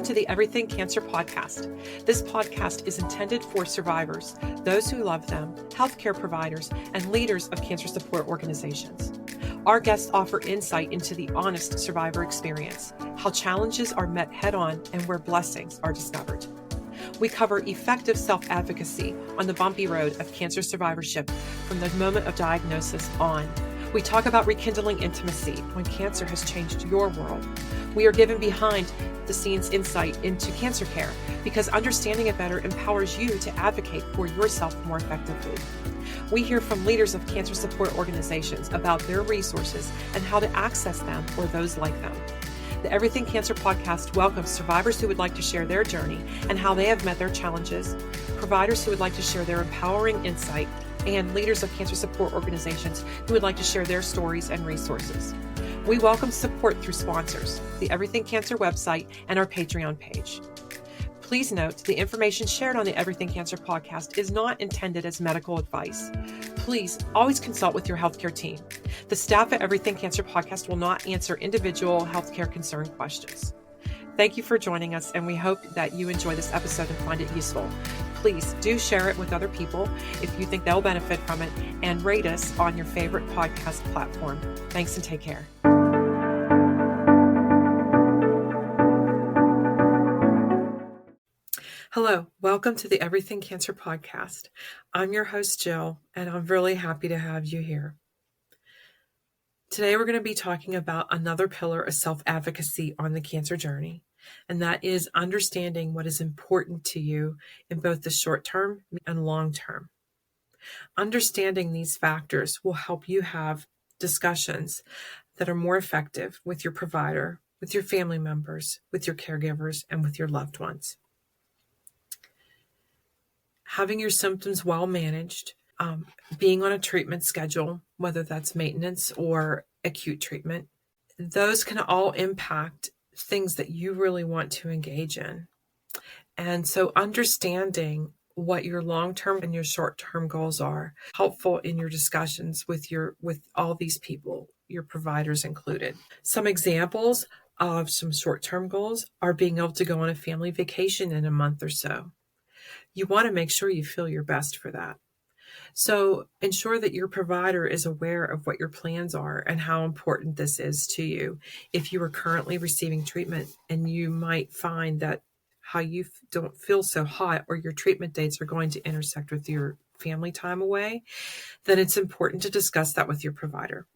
Welcome to the Everything Cancer podcast. This podcast is intended for survivors, those who love them, healthcare providers, and leaders of cancer support organizations. Our guests offer insight into the honest survivor experience, how challenges are met head-on, and where blessings are discovered. We cover effective self-advocacy on the bumpy road of cancer survivorship from the moment of diagnosis on. We talk about rekindling intimacy when cancer has changed your world. We are given behind the scenes insight into cancer care because understanding it better empowers you to advocate for yourself more effectively. We hear from leaders of cancer support organizations about their resources and how to access them or those like them. The Everything Cancer podcast welcomes survivors who would like to share their journey and how they have met their challenges, providers who would like to share their empowering insight, and leaders of cancer support organizations who would like to share their stories and resources. We welcome support through sponsors, the Everything Cancer website, and our Patreon page. Please note, the information shared on the Everything Cancer podcast is not intended as medical advice. Please always consult with your healthcare team. The staff at Everything Cancer podcast will not answer individual healthcare concern questions. Thank you for joining us, and we hope that you enjoy this episode and find it useful. Please do share it with other people if you think they'll benefit from it, and rate us on your favorite podcast platform. Thanks and take care. Hello, welcome to the Everything Cancer podcast. I'm your host, Jill, and I'm really happy to have you here. Today, we're going to be talking about another pillar of self-advocacy on the cancer journey, and that is understanding what is important to you in both the short term and long term. Understanding these factors will help you have discussions that are more effective with your provider, with your family members, with your caregivers, and with your loved ones. Having your symptoms well managed, being on a treatment schedule, whether that's maintenance or acute treatment, those can all impact things that you really want to engage in. And so understanding what your long-term and your short-term goals are helpful in your discussions with all these people, your providers included. Some examples of some short-term goals are being able to go on a family vacation in a month or so. You want to make sure you feel your best for that. So ensure that your provider is aware of what your plans are and how important this is to you. If you are currently receiving treatment and you might find that how you don't feel so hot or your treatment dates are going to intersect with your family time away, then it's important to discuss that with your provider.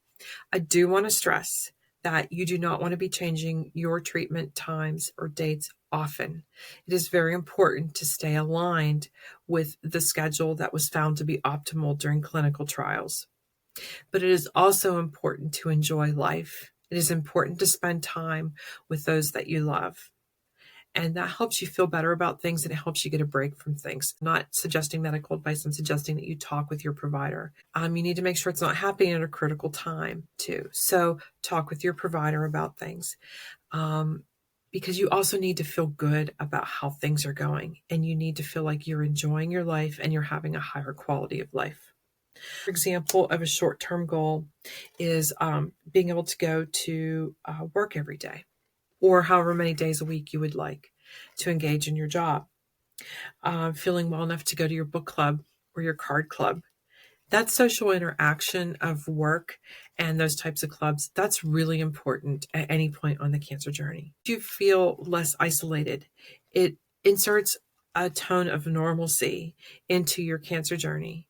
I do want to stress that you do not want to be changing your treatment times or dates often. It is very important to stay aligned with the schedule that was found to be optimal during clinical trials. But it is also important to enjoy life. It is important to spend time with those that you love. And that helps you feel better about things, and it helps you get a break from things. I'm not suggesting medical advice. I'm suggesting that you talk with your provider. You need to make sure it's not happening at a critical time too. So talk with your provider about things. Because you also need to feel good about how things are going, and you need to feel like you're enjoying your life and you're having a higher quality of life. For example of a short-term goal is being able to go to work every day, or however many days a week you would like to engage in your job. Feeling well enough to go to your book club or your card club. That social interaction of work and those types of clubs, that's really important at any point on the cancer journey. You feel less isolated. It inserts a tone of normalcy into your cancer journey.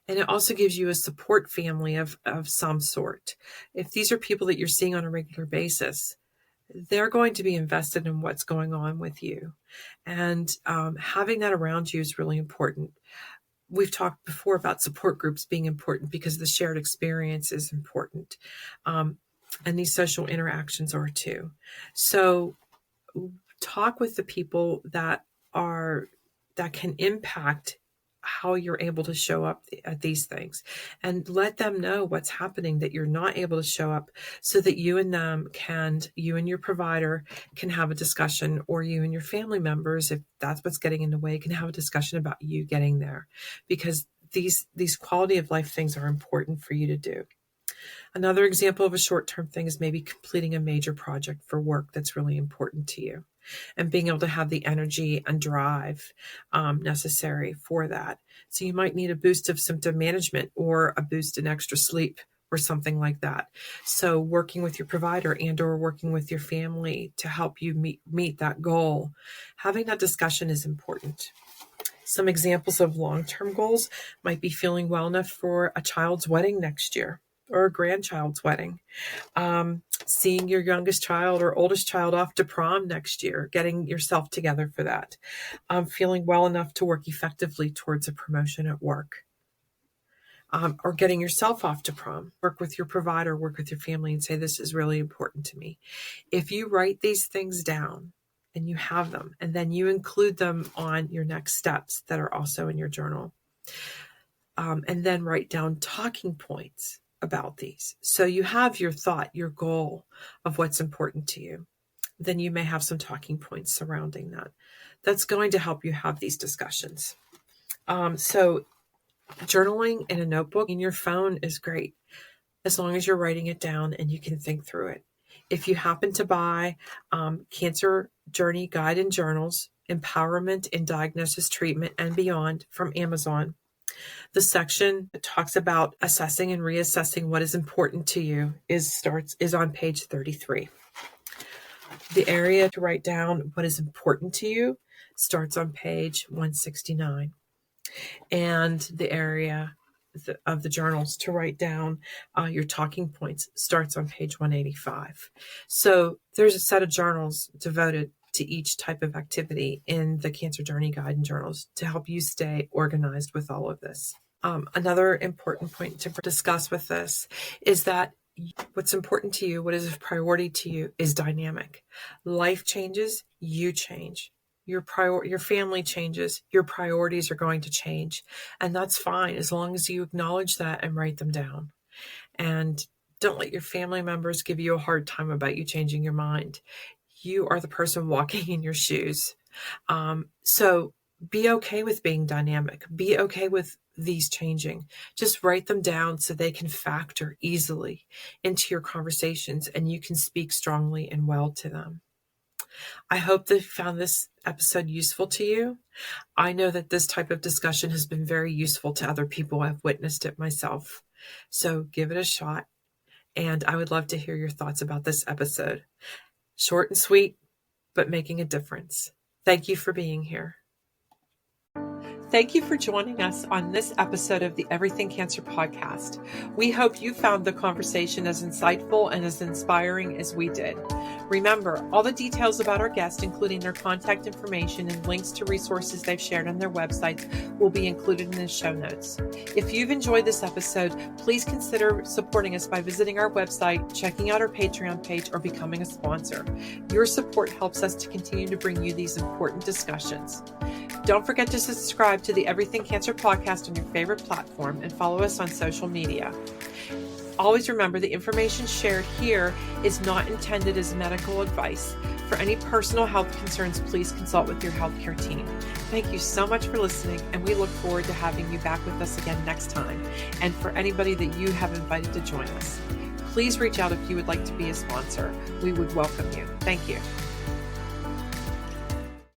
And it also gives you a support family of some sort. If these are people that you're seeing on a regular basis, they're going to be invested in what's going on with you. And having that around you is really important. We've talked before about support groups being important because the shared experience is important. And these social interactions are too. So talk with the people that can impact how you're able to show up at these things, and let them know what's happening, that you're not able to show up, so that you and your provider can have a discussion, or you and your family members, if that's what's getting in the way, can have a discussion about you getting there, because these quality of life things are important for you to do. Another example of a short-term thing is maybe completing a major project for work that's really important to you. and being able to have the energy and drive necessary for that. So you might need a boost of symptom management or a boost in extra sleep or something like that. So working with your provider and or working with your family to help you meet that goal, having that discussion is important. Some examples of long-term goals might be feeling well enough for a child's wedding next year or a grandchild's wedding. Seeing your youngest child or oldest child off to prom next year, getting yourself together for that. Feeling well enough to work effectively towards a promotion at work. Or getting yourself off to prom. Work with your provider, work with your family and say, this is really important to me. If you write these things down and you have them, and then you include them on your next steps that are also in your journal, and then write down talking points about these. So you have your thought, your goal of what's important to you. Then you may have some talking points surrounding that. That's going to help you have these discussions. So journaling in a notebook in your phone is great, as long as you're writing it down and you can think through it. If you happen to buy Cancer Journey Guide and Journals, Empowerment in Diagnosis, Treatment, and Beyond from Amazon, the section that talks about assessing and reassessing what is important to you is on page 33. The area to write down what is important to you starts on page 169. And the area of the journals to write down your talking points starts on page 185. So there's a set of journals devoted to each type of activity in the Cancer Journey Guide and Journals to help you stay organized with all of this. Another important point to discuss with this is that what's important to you, what is a priority to you, is dynamic. Life changes, you change. Your family changes, your priorities are going to change. And that's fine as long as you acknowledge that and write them down. And don't let your family members give you a hard time about you changing your mind. You are the person walking in your shoes. So be okay with being dynamic. Be okay with these changing. Just write them down so they can factor easily into your conversations and you can speak strongly and well to them. I hope that you found this episode useful to you. I know that this type of discussion has been very useful to other people. I've witnessed it myself. So give it a shot. And I would love to hear your thoughts about this episode. Short and sweet, but making a difference. Thank you for being here. Thank you for joining us on this episode of the Everything Cancer podcast. We hope you found the conversation as insightful and as inspiring as we did. Remember, all the details about our guests, including their contact information and links to resources they've shared on their websites, will be included in the show notes. If you've enjoyed this episode, please consider supporting us by visiting our website, checking out our Patreon page, or becoming a sponsor. Your support helps us to continue to bring you these important discussions. Don't forget to subscribe to the Everything Cancer podcast on your favorite platform and follow us on social media. Always remember, the information shared here is not intended as medical advice. For any personal health concerns, please consult with your healthcare team. Thank you so much for listening, and we look forward to having you back with us again next time. And for anybody that you have invited to join us, please reach out if you would like to be a sponsor. We would welcome you. Thank you.